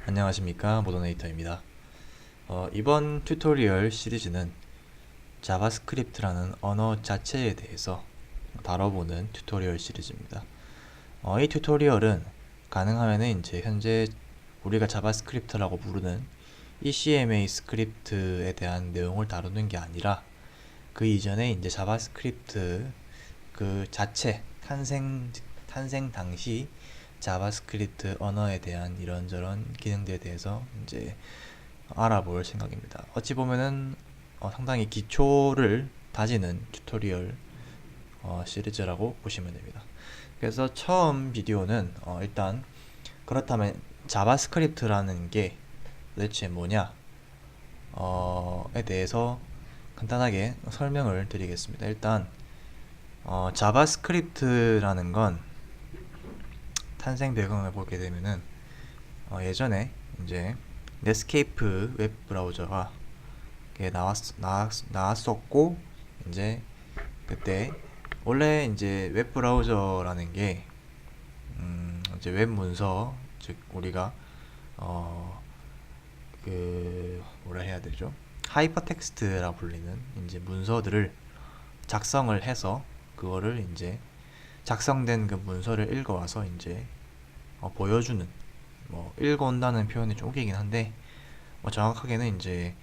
안녕하십니까, 모더네이터입니다. 이번 튜토리얼 시리즈는 자바스크립트라는 언어 자체에 대해서 다뤄보는 튜토리얼 시리즈입니다. 이 튜토리얼은 가능하면 이제 현재 우리가 자바스크립트라고 부르는 ECMA 스크립트에 대한 내용을 다루는 게 아니라 그 이전에 이제 자바스크립트 그 자체 탄생 당시 자바스크립트 언어에 대한 이런저런 기능들에 대해서 이제 알아볼 생각입니다. 어찌 보면은 상당히 기초를 다지는 튜토리얼 시리즈라고 보시면 됩니다. 그래서 처음 비디오는 일단 그렇다면 자바스크립트라는 게 도대체 뭐냐 에 대해서 간단하게 설명을 드리겠습니다. 일단 자바스크립트라는 건 탄생 배경을 보게 되면은 예전에 이제 넷스케이프 웹 브라우저가 나왔었고 이제 그때 원래 이제 웹 브라우저라는 게 이제 웹 문서 즉 우리가 그 뭐라 해야 되죠? 하이퍼텍스트라 불리는 이제 문서들을 작성을 해서 그거를 이제 작성된 그 문서를 읽어와서 이제 보여주는 읽어온다는 표현이 좀 웃기긴 한데 정확하게는 이제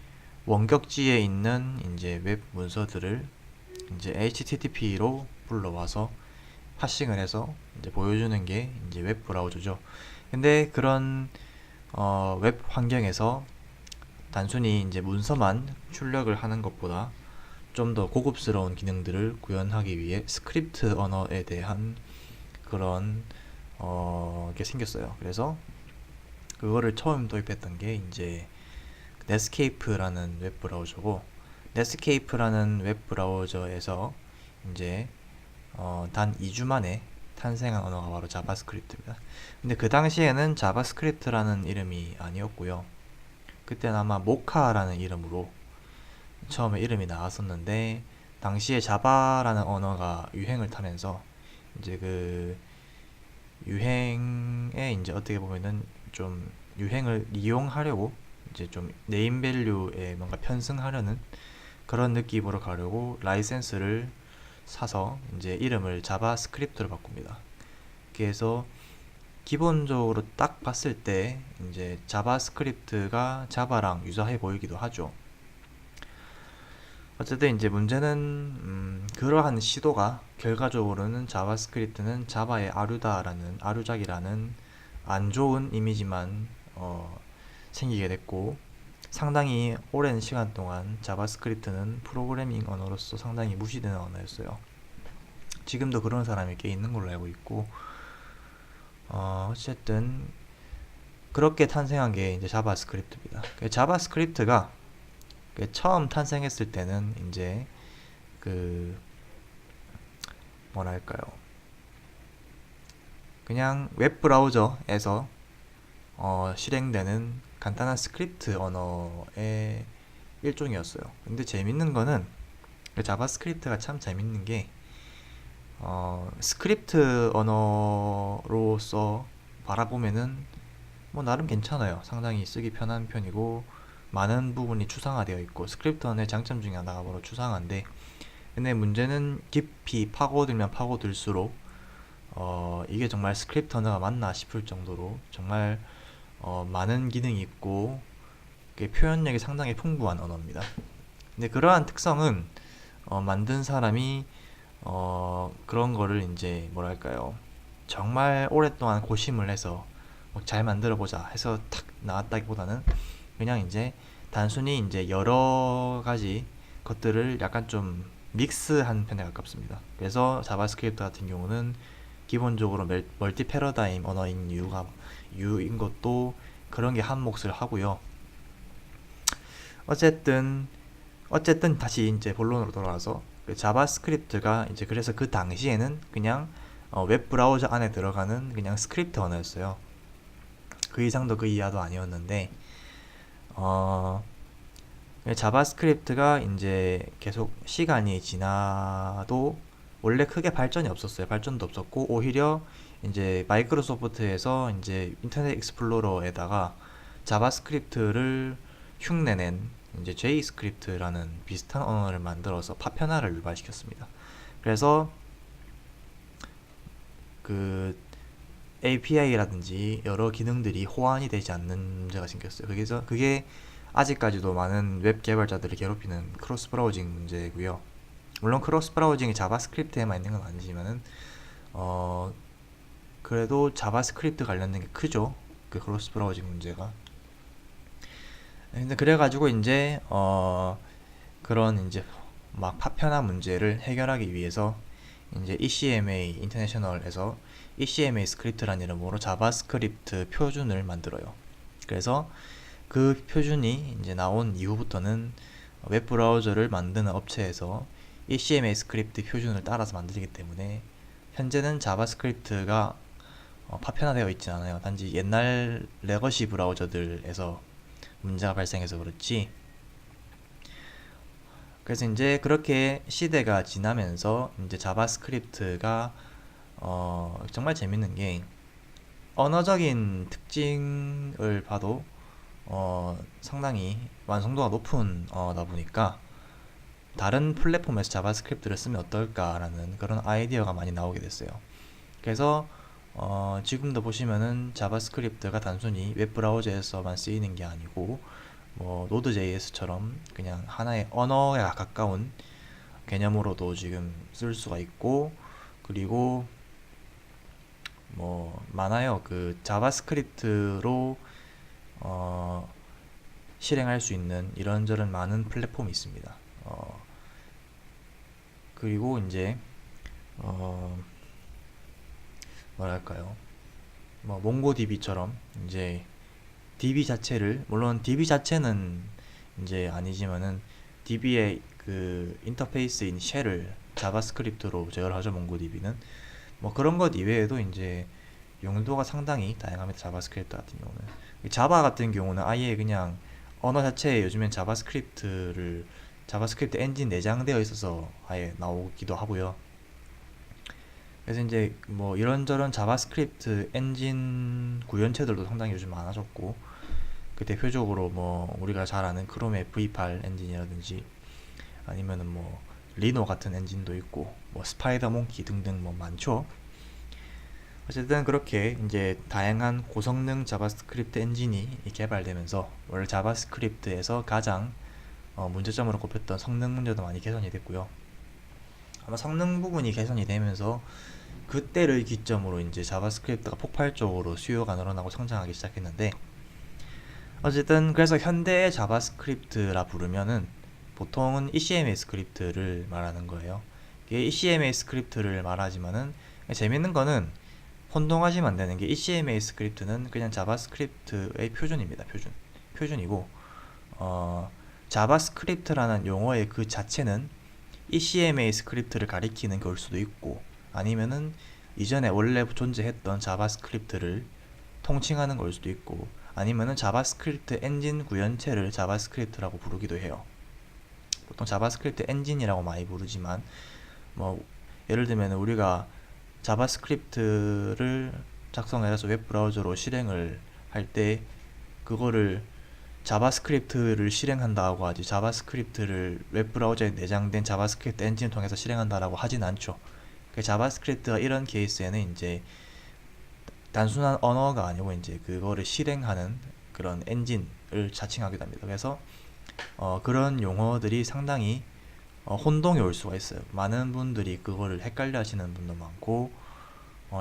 원격지에 있는 이제 웹 문서들을 이제 HTTP로 불러와서 파싱을 해서 이제 보여주는 게 이제 웹 브라우저죠. 근데 그런 웹 환경에서 단순히 이제 문서만 출력을 하는 것보다 좀 더 고급스러운 기능들을 구현하기 위해 스크립트 언어에 대한 그런 게 생겼어요. 그래서 그거를 처음 도입했던 게 이제 넷스케이프라는 웹 브라우저고, 넷스케이프라는 웹 브라우저에서 이제 단 2주 만에 탄생한 언어가 바로 자바스크립트입니다. 근데 그 당시에는 자바스크립트라는 이름이 아니었고요. 그때는 아마 모카라는 이름으로 처음에 이름이 나왔었는데, 당시에 자바라는 언어가 유행을 타면서 이제 그 유행에 이제 어떻게 보면은 좀 유행을 이용하려고 이제 좀 네임밸류에 뭔가 편승하려는 그런 느낌으로 가려고 라이센스를 사서 이제 이름을 자바스크립트로 바꿉니다. 그래서 기본적으로 딱 봤을 때 이제 자바스크립트가 자바랑 유사해 보이기도 하죠. 어쨌든 이제 문제는 그러한 시도가 결과적으로는 자바스크립트는 자바의 아류작이라는 안 좋은 이미지만 생기게 됐고, 상당히 오랜 시간 동안 자바스크립트는 프로그래밍 언어로서 상당히 무시되는 언어였어요. 지금도 그런 사람이 꽤 있는 걸로 알고 있고, 어쨌든 그렇게 탄생한 게 이제 자바스크립트입니다. 자바스크립트가 처음 탄생했을 때는 이제 그 뭐랄까요, 그냥 웹 브라우저에서 실행되는 간단한 스크립트 언어의 일종이었어요. 근데 재밌는 거는 자바스크립트가 참 재밌는 게 스크립트 언어로서 바라보면은 나름 괜찮아요. 상당히 쓰기 편한 편이고 많은 부분이 추상화되어 있고 스크립트 언어의 장점 중에 하나가 바로 추상화인데, 근데 문제는 깊이 파고들면 파고들수록 이게 정말 스크립트 언어가 맞나 싶을 정도로 정말 많은 기능이 있고 표현력이 상당히 풍부한 언어입니다. 근데 그러한 특성은 만든 사람이 그런 거를 이제 뭐랄까요, 정말 오랫동안 고심을 해서 잘 만들어 보자 해서 탁 나왔다기보다는 그냥 이제 단순히 이제 여러 가지 것들을 약간 좀 믹스한 편에 가깝습니다. 그래서 자바스크립트 같은 경우는 기본적으로 멀티 패러다임 언어인 이유인 것도 그런 게 한 몫을 하고요. 어쨌든 다시 이제 본론으로 돌아와서 그 자바스크립트가 이제 그래서 그 당시에는 그냥 웹 브라우저 안에 들어가는 그냥 스크립트 언어였어요. 그 이상도 그 이하도 아니었는데 자바스크립트가 이제 계속 시간이 지나도 원래 크게 발전이 없었어요. 발전도 없었고 오히려 이제 마이크로소프트에서 이제 인터넷 익스플로러에다가 자바스크립트를 흉내낸 이제 JScript라는 비슷한 언어를 만들어서 파편화를 유발시켰습니다. 그래서 그 API라든지 여러 기능들이 호환이 되지 않는 문제가 생겼어요. 그게 아직까지도 많은 웹 개발자들을 괴롭히는 크로스 브라우징 문제고요. 물론 크로스 브라우징이 자바스크립트에만 있는 건 아니지만은 그래도 자바스크립트 관련된 게 크죠. 그 크로스 브라우징 문제가. 근데 그래가지고 이제 그런 이제 막 파편화 문제를 해결하기 위해서 이제 ECMA 인터내셔널에서 ECMA 스크립트라는 이름으로 자바스크립트 표준을 만들어요. 그래서 그 표준이 이제 나온 이후부터는 웹 브라우저를 만드는 업체에서 ECMA 스크립트 표준을 따라서 만들기 때문에 현재는 자바스크립트가 파편화되어 있지 않아요. 단지 옛날 레거시 브라우저들에서 문제가 발생해서 그렇지. 그래서 이제 그렇게 시대가 지나면서 이제 자바스크립트가 정말 재밌는 게 언어적인 특징을 봐도 상당히 완성도가 높은 언어다 보니까 다른 플랫폼에서 자바스크립트를 쓰면 어떨까라는 그런 아이디어가 많이 나오게 됐어요. 그래서 지금도 보시면은 자바스크립트가 단순히 웹브라우저에서만 쓰이는 게 아니고 뭐 노드.js처럼 그냥 하나의 언어에 가까운 개념으로도 지금 쓸 수가 있고, 그리고 뭐 많아요. 그 자바스크립트로 실행할 수 있는 이런저런 많은 플랫폼이 있습니다. 그리고 이제 뭐랄까요, 뭐 몽고DB처럼 이제 DB 자체를, 물론 DB 자체는 이제 아니지만은 DB의 그 인터페이스인 쉘을 자바스크립트로 제어를 하죠. 몽고DB는 뭐 그런 것 이외에도 이제 용도가 상당히 다양합니다. 자바스크립트 같은 경우는 자바 같은 경우는 아예 그냥 언어 자체에 요즘엔 자바스크립트 엔진 내장되어 있어서 아예 나오기도 하고요. 그래서 이제 뭐 이런저런 자바스크립트 엔진 구현체들도 상당히 요즘 많아졌고, 그 대표적으로 뭐 우리가 잘 아는 크롬의 V8 엔진이라든지 아니면은 뭐 리노 같은 엔진도 있고 뭐 스파이더 몽키 등등 뭐 많죠. 어쨌든 그렇게 이제 다양한 고성능 자바스크립트 엔진이 개발되면서 원래 자바스크립트에서 가장 문제점으로 꼽혔던 성능 문제도 많이 개선이 됐고요. 아마 성능 부분이 개선이 되면서 그때를 기점으로 이제 자바스크립트가 폭발적으로 수요가 늘어나고 성장하기 시작했는데, 어쨌든 그래서 현대의 자바스크립트라 부르면은 보통은 ECMA 스크립트를 말하는 거예요. 이게 ECMA 스크립트를 말하지만은 재밌는 거는 혼동하시면 안 되는 게 ECMA 스크립트는 그냥 자바스크립트의 표준입니다. 표준이고 자바스크립트라는 용어의 그 자체는 ECMA 스크립트를 가리키는 걸 수도 있고, 아니면은 이전에 원래 존재했던 자바스크립트를 통칭하는 걸 수도 있고, 아니면은 자바스크립트 엔진 구현체를 자바스크립트라고 부르기도 해요. 보통 자바스크립트 엔진이라고 많이 부르지만 뭐 예를 들면 우리가 자바스크립트를 작성해서 웹 브라우저로 실행을 할 때 그거를 자바스크립트를 실행한다고 하지, 자바스크립트를 웹 브라우저에 내장된 자바스크립트 엔진을 통해서 실행한다라고 하진 않죠. 그 자바스크립트가 이런 케이스에는 이제 단순한 언어가 아니고 이제 그거를 실행하는 그런 엔진을 자칭하기도 합니다. 그래서 그런 용어들이 상당히 혼동이 올 수가 있어요. 많은 분들이 그거를 헷갈려 하시는 분도 많고,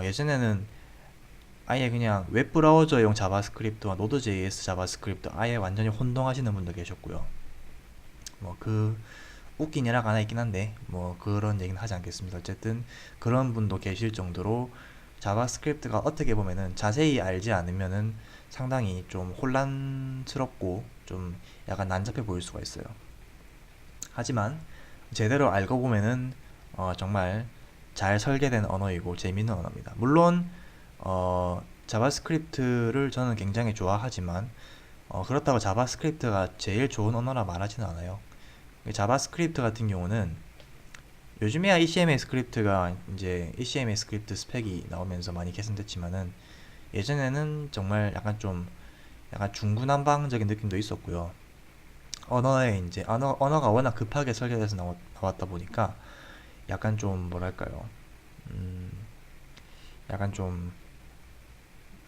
예전에는 아예 그냥 웹브라우저용 자바스크립트와 노드.js 자바스크립트 아예 완전히 혼동하시는 분도 계셨고요. 뭐 그 웃긴 일화가 하나 있긴 한데 뭐 그런 얘기는 하지 않겠습니다. 어쨌든 그런 분도 계실 정도로 자바스크립트가 어떻게 보면은 자세히 알지 않으면은 상당히 좀 혼란스럽고 좀 약간 난잡해 보일 수가 있어요. 하지만 제대로 알고 보면은 정말 잘 설계된 언어이고 재밌는 언어입니다. 물론 자바스크립트를 저는 굉장히 좋아하지만 그렇다고 자바스크립트가 제일 좋은 언어라 말하지는 않아요. 자바스크립트 같은 경우는 요즘에야 ECMA 스크립트가 이제 ECMA 스크립트 스펙이 나오면서 많이 개선됐지만은 예전에는 정말 약간 좀 약간 중구난방적인 느낌도 있었고요. 언어가 워낙 급하게 설계돼서 나왔다 보니까 약간 좀 뭐랄까요, 음, 약간 좀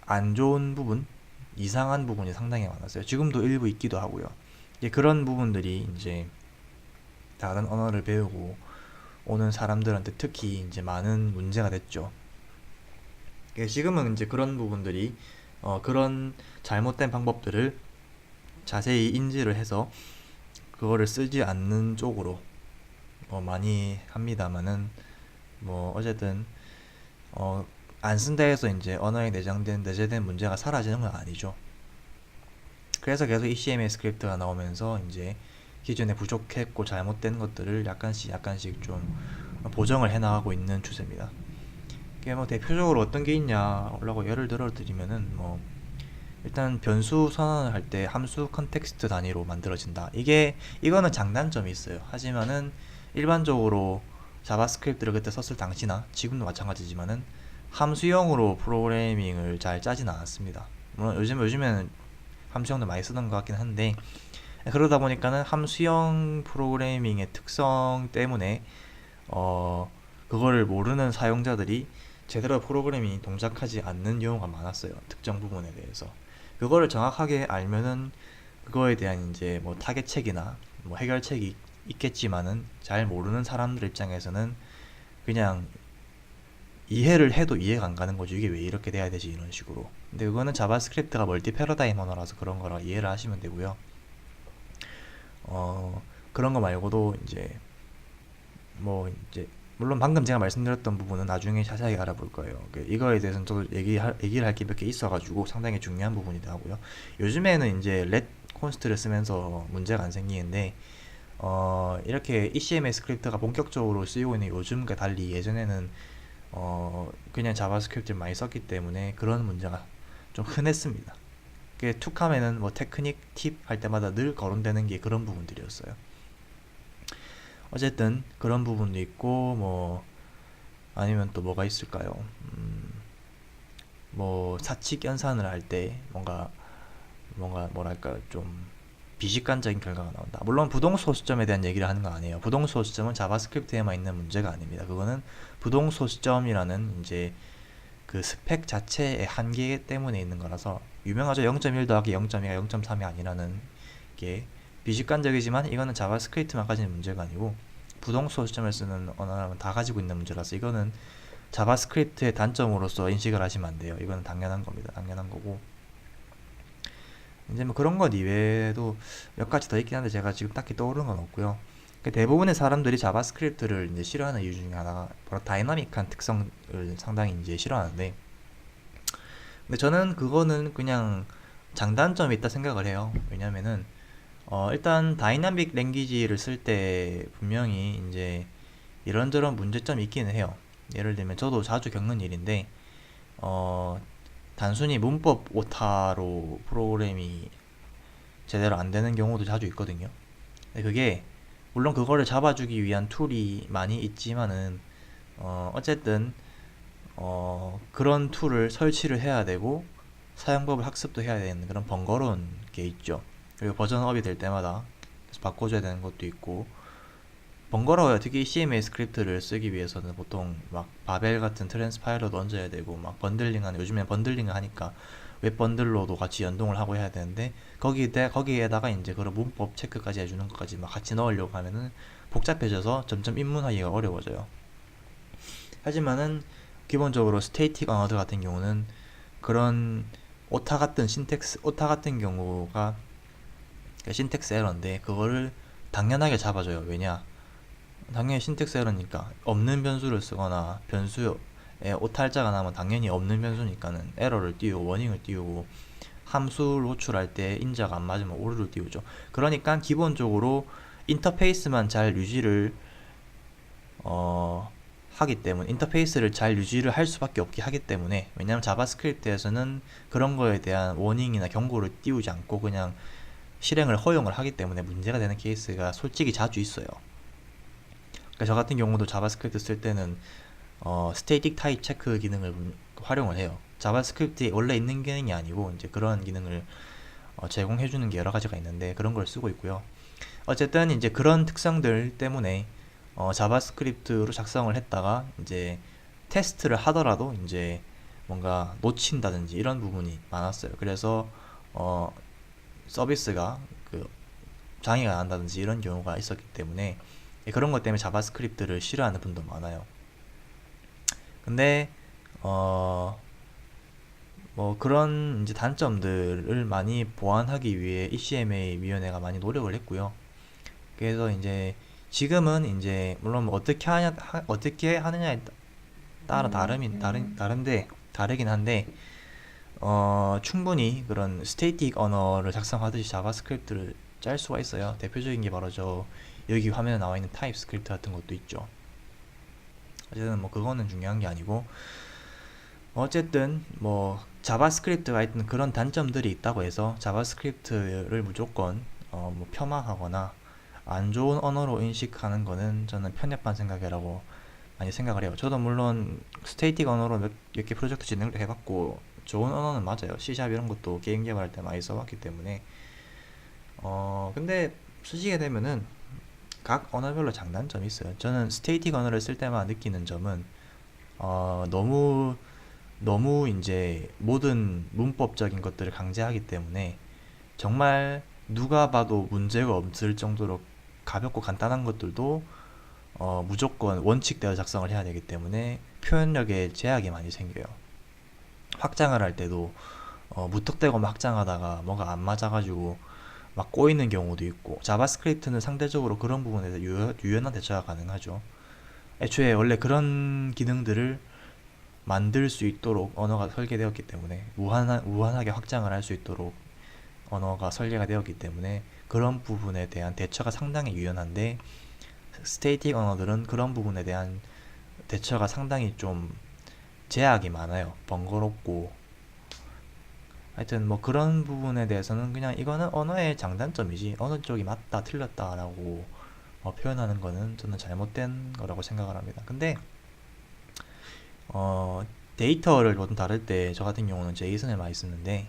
안 좋은 부분, 이상한 부분이 상당히 많았어요. 지금도 일부 있기도 하고요. 그런 부분들이 이제 다른 언어를 배우고 오는 사람들한테 특히 이제 많은 문제가 됐죠. 지금은 이제 그런 부분들이 그런 잘못된 방법들을 자세히 인지를 해서 그거를 쓰지 않는 쪽으로 많이 합니다만은 뭐 어쨌든 어, 안 쓴다 해서 이제 언어에 내재된 문제가 사라지는 건 아니죠. 그래서 계속 ECMS 스크립트가 나오면서 이제 기존에 부족했고 잘못된 것들을 약간씩 좀 보정을 해 나가고 있는 추세입니다. 이게 뭐 대표적으로 어떤 게 있냐라고 예를 들어 드리면은 뭐 일단 변수 선언을 할 때 함수 컨텍스트 단위로 만들어진다. 이거는 장단점이 있어요. 하지만은 일반적으로 자바스크립트를 그때 썼을 당시나 지금도 마찬가지지만은 함수형으로 프로그래밍을 잘 짜진 않았습니다. 물론 요즘에는 함수형도 많이 쓰는 것 같긴 한데, 그러다 보니까는 함수형 프로그래밍의 특성 때문에 그거를 모르는 사용자들이 제대로 프로그래밍이 동작하지 않는 경우가 많았어요. 특정 부분에 대해서. 그거를 정확하게 알면은 그거에 대한 이제 뭐 타겟책이나 뭐 해결책이 있겠지만은 잘 모르는 사람들 입장에서는 그냥 이해를 해도 이해가 안 가는 거죠. 이게 왜 이렇게 돼야 되지? 이런 식으로. 근데 그거는 자바스크립트가 멀티 패러다임 언어라서 그런 거라 이해를 하시면 되고요. 그런 거 말고도 이제 뭐 이제 물론 방금 제가 말씀드렸던 부분은 나중에 자세하게 알아볼 거예요. 이거에 대해서는 저도 얘기를 할 게 몇 개 있어가지고 상당히 중요한 부분이기도 하고요. 요즘에는 이제 렛 콘스트를 쓰면서 문제가 안 생기는데 이렇게 ECMS 스크립트가 본격적으로 쓰이고 있는 요즘과 달리 예전에는 그냥 자바스크립트를 많이 썼기 때문에 그런 문제가 좀 흔했습니다. 툭하면은 뭐 테크닉 팁 할 때마다 늘 거론되는 게 그런 부분들이었어요. 어쨌든 그런 부분도 있고 뭐 아니면 또 뭐가 있을까요? 뭐 사칙 연산을 할 때 뭔가 뭐랄까 좀 비직관적인 결과가 나온다. 물론 부동소 시점에 대한 얘기를 하는 거 아니에요. 부동소 시점은 자바스크립트에만 있는 문제가 아닙니다. 그거는 부동소 시점이라는 이제 그 스펙 자체의 한계 때문에 있는 거라서 유명하죠. 0.1 더하기 0.2가 0.3이 아니라는 게 비직관적이지만 이거는 자바스크립트만 가지는 문제가 아니고 부동소 시점을 쓰는 언어라면 다 가지고 있는 문제라서 이거는 자바스크립트의 단점으로서 인식을 하시면 안 돼요. 이거는 당연한 겁니다. 당연한 거고. 이제 뭐 그런 것 이외에도 몇 가지 더 있긴 한데 제가 지금 딱히 떠오르는 건 없고요. 대부분의 사람들이 자바스크립트를 이제 싫어하는 이유 중에 하나가 바로 다이나믹한 특성을 상당히 이제 싫어하는데, 근데 저는 그거는 그냥 장단점이 있다 생각을 해요. 왜냐면은 일단 다이나믹 랭귀지를 쓸 때 분명히 이제 이런저런 문제점이 있기는 해요. 예를 들면 저도 자주 겪는 일인데 어, 단순히 문법 오타로 프로그램이 제대로 안 되는 경우도 자주 있거든요. 근데 그게 물론 그거를 잡아주기 위한 툴이 많이 있지만은 어쨌든 그런 툴을 설치를 해야 되고 사용법을 학습도 해야 되는 그런 번거로운 게 있죠. 그리고 버전업이 될 때마다 계속 바꿔줘야 되는 것도 있고 번거로워요. 특히 CMS 스크립트를 쓰기 위해서는 보통 막 바벨 같은 트랜스파일러도 얹어야 되고 막 요즘엔 번들링을 하니까 웹 번들로도 같이 연동을 하고 해야 되는데 거기에다가 이제 그런 문법 체크까지 해주는 것까지 막 같이 넣으려고 하면은 복잡해져서 점점 입문하기가 어려워져요. 하지만은 기본적으로 스테이틱 언어들 같은 경우는 그런 오타 같은 경우가 신텍스 에러인데 그거를 당연하게 잡아줘요. 왜냐? 당연히 신텍스 에러니까 없는 변수를 쓰거나 변수에 오탈자가 나면 당연히 없는 변수니까는 에러를 띄우고 워닝을 띄우고 함수 호출할 때 인자가 안 맞으면 오류를 띄우죠. 그러니까 기본적으로 인터페이스만 잘 유지를 하기 때문에 인터페이스를 잘 유지를 할 수밖에 없게 하기 때문에 왜냐하면 자바스크립트에서는 그런 거에 대한 워닝이나 경고를 띄우지 않고 그냥 실행을 허용을 하기 때문에 문제가 되는 케이스가 솔직히 자주 있어요. 그러니까 저 같은 경우도 자바스크립트 쓸 때는 스테이틱 타입 체크 기능을 활용을 해요. 자바스크립트에 원래 있는 기능이 아니고 이제 그런 기능을 제공해 주는 게 여러 가지가 있는데 그런 걸 쓰고 있고요. 어쨌든 이제 그런 특성들 때문에 자바스크립트로 작성을 했다가 이제 테스트를 하더라도 이제 뭔가 놓친다든지 이런 부분이 많았어요. 그래서 어, 서비스가 그 장애가 난다든지 이런 경우가 있었기 때문에 그런 것 때문에 자바스크립트를 싫어하는 분도 많아요. 근데 어, 뭐 그런 이제 단점들을 많이 보완하기 위해 ECMA 위원회가 많이 노력을 했고요. 그래서 이제 지금은 이제 물론 뭐 어떻게 하느냐에 따라 다르긴 한데 충분히 그런 스테이틱 언어를 작성하듯이 자바스크립트를 짤 수가 있어요. 대표적인 게 바로 저 여기 화면에 나와 있는 타입스크립트 같은 것도 있죠. 어쨌든 뭐 그거는 중요한 게 아니고 어쨌든 뭐 자바스크립트가 있던 그런 단점들이 있다고 해서 자바스크립트를 무조건 뭐 폄하하거나 안 좋은 언어로 인식하는 거는 저는 편협한 생각이라고 많이 생각을 해요. 저도 물론 스테이틱 언어로 몇 개 프로젝트 진행도 해봤고 좋은 언어는 맞아요. C샵 이런 것도 게임 개발할 때 많이 써봤기 때문에 근데 쓰시게 되면은 각 언어별로 장단점이 있어요. 저는 스테이틱 언어를 쓸 때만 느끼는 점은 너무 이제 모든 문법적인 것들을 강제하기 때문에 정말 누가 봐도 문제가 없을 정도로 가볍고 간단한 것들도 무조건 원칙대로 작성을 해야 되기 때문에 표현력에 제약이 많이 생겨요. 확장을 할 때도 무턱대고 막 확장하다가 뭔가 안 맞아가지고 막 꼬이는 경우도 있고 자바스크립트는 상대적으로 그런 부분에서 유연한 대처가 가능하죠. 애초에 원래 그런 기능들을 만들 수 있도록 언어가 설계되었기 때문에 무한하게 확장을 할 수 있도록 언어가 설계가 되었기 때문에 그런 부분에 대한 대처가 상당히 유연한데 스테이틱 언어들은 그런 부분에 대한 대처가 상당히 좀 제약이 많아요. 번거롭고 하여튼 뭐 그런 부분에 대해서는 그냥 이거는 언어의 장단점이지 어느 쪽이 맞다 틀렸다라고 표현하는 거는 저는 잘못된 거라고 생각을 합니다. 근데 어, 데이터를 보통 다룰 때 저 같은 경우는 제이슨을 많이 쓰는데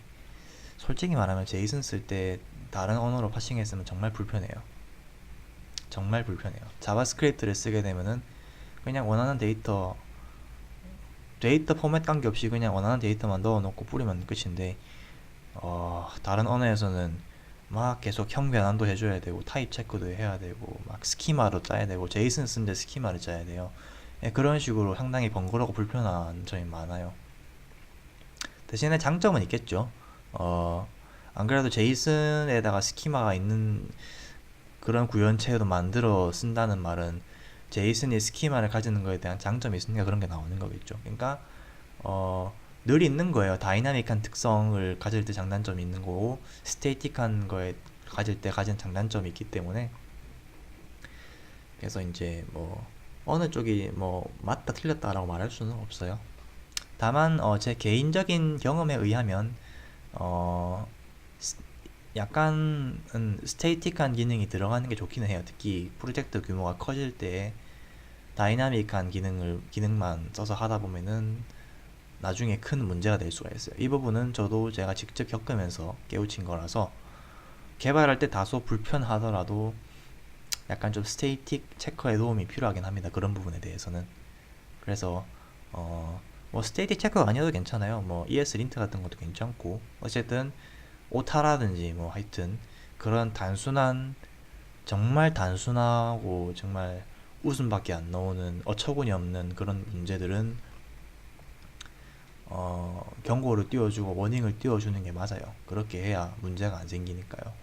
솔직히 말하면 제이슨 쓸 때 다른 언어로 파싱했으면 정말 불편해요. 정말 불편해요. 자바스크립트를 쓰게 되면은 그냥 원하는 데이터 포맷 관계없이 그냥 원하는 데이터만 넣어놓고 뿌리면 끝인데 다른 언어에서는 막 계속 형 변환도 해줘야 되고 타입 체크도 해야 되고 막 스키마로 짜야 되고 제이슨 쓰는데 스키마를 짜야 돼요. 그런 식으로 상당히 번거롭고 불편한 점이 많아요. 대신에 장점은 있겠죠. 어, 안 그래도 제이슨에다가 스키마가 있는 그런 구현체도 만들어 쓴다는 말은 제이슨이 스키마를 가지는 거에 대한 장점이 있으니까 그런 게 나오는 거겠죠. 그러니까 늘 있는 거예요. 다이나믹한 특성을 가질 때 장단점이 있는 거고 스테이틱한 거에 가질 때 가진 장단점이 있기 때문에 그래서 이제 뭐 어느 쪽이 뭐 맞다 틀렸다라고 말할 수는 없어요. 다만 제 개인적인 경험에 의하면 어, 약간 스테이틱한 기능이 들어가는 게 좋기는 해요. 특히 프로젝트 규모가 커질 때 다이나믹한 기능만 써서 하다 보면은 나중에 큰 문제가 될 수가 있어요. 이 부분은 저도 제가 직접 겪으면서 깨우친 거라서 개발할 때 다소 불편하더라도 약간 좀 스테이틱 체커의 도움이 필요하긴 합니다. 그런 부분에 대해서는. 그래서 뭐 스테이틱 체커가 아니어도 괜찮아요. 뭐 ES 린트 같은 것도 괜찮고 어쨌든 오타라든지 뭐 하여튼 그런 정말 단순하고 정말 웃음밖에 안 나오는 어처구니 없는 그런 문제들은 경고를 띄워주고 워닝을 띄워주는 게 맞아요. 그렇게 해야 문제가 안 생기니까요.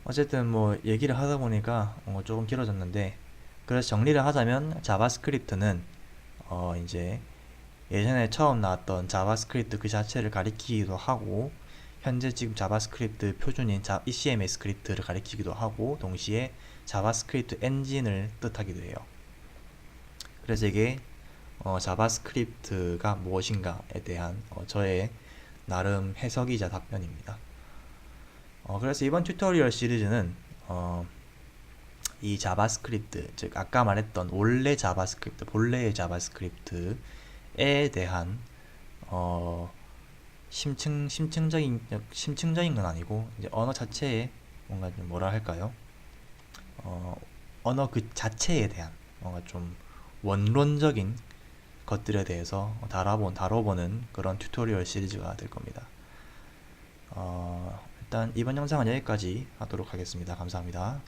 어쨌든 뭐 얘기를 하다 보니까 조금 길어졌는데 그래서 정리를 하자면 자바스크립트는 이제 예전에 처음 나왔던 자바스크립트 그 자체를 가리키기도 하고 현재 지금 자바스크립트 표준인 ECMA 스크립트를 가리키기도 하고 동시에 자바스크립트 엔진을 뜻하기도 해요. 그래서 이게 자바스크립트가 무엇인가에 대한 저의 나름 해석이자 답변입니다. 그래서 이번 튜토리얼 시리즈는 이 자바스크립트, 즉 아까 말했던 원래 자바스크립트, 본래의 자바스크립트에 대한 심층적인 건 아니고 이제 언어 자체에 뭔가 좀 뭐라 할까요? 어, 언어 그 자체에 대한 뭔가 좀 원론적인 것들에 대해서 다뤄보는 그런 튜토리얼 시리즈가 될 겁니다. 일단 이번 영상은 여기까지 하도록 하겠습니다. 감사합니다.